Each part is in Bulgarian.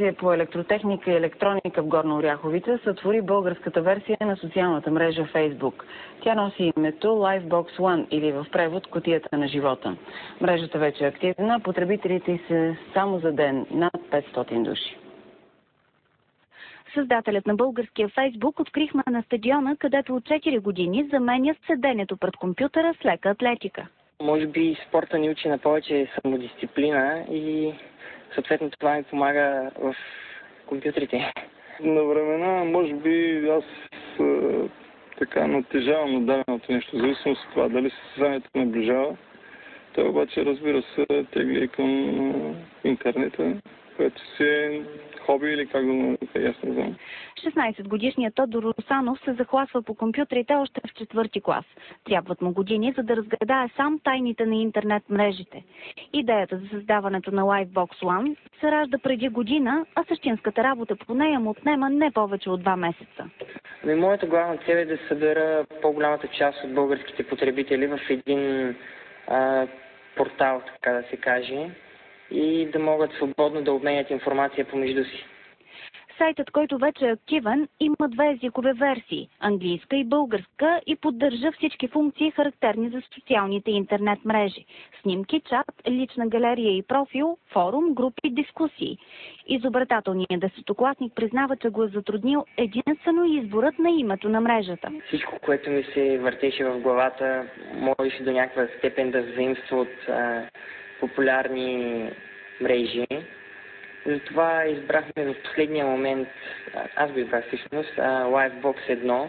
гимназия по електротехника и електроника в Горна Оряховица сътвори българската версия на социалната мрежа Facebook. Тя носи името Livebox One или в превод "Кутията на живота". Мрежата вече е активна, потребителите са само за ден над 500 души. Създателят на българския Фейсбук открихме на стадиона, където от 4 години заменя седенето пред компютъра с лека атлетика. Може би спорта ни учи на повече самодисциплина и съответно това ми помага в компютрите. На времена, може би, аз така натежавам на даденото нещо, в зависимост от това дали състезанието наближава. Той обаче, разбира се, тегли и към интернета, което си е хоби или как да му аз не знам. 16-годишният Тодор Русанов се захласва по компютрите още в 4-ти клас. Трябват му години, за да разгадае сам тайните на интернет мрежите. Идеята за създаването на Livebox One се ражда преди година, а същинската работа по нея му отнема не повече от 2 месеца. Моята главна цел е да събера по-голямата част от българските потребители в един портал, така да се каже, и да могат свободно да обменят информация помежду си. Сайтът, който вече е активен, има 2 езикови версии – английска и българска, и поддържа всички функции, характерни за социалните интернет мрежи. Снимки, чат, лична галерия и профил, форум, групи, дискусии. Изобретателният десетокласник признава, че го е затруднил единствено изборът на името на мрежата. Всичко, което ми се въртеше в главата, можеше до някаква степен да заимства от популярни мрежи. Затова избрахме в последния момент, аз го избрах всъщност, Livebox 1,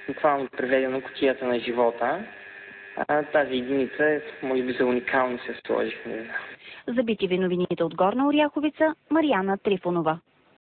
буквално преведено "Кутията на живота". Тази единица, може би за уникално се сложих. За BTV новините от Горна Оряховица, Мариана Трифонова.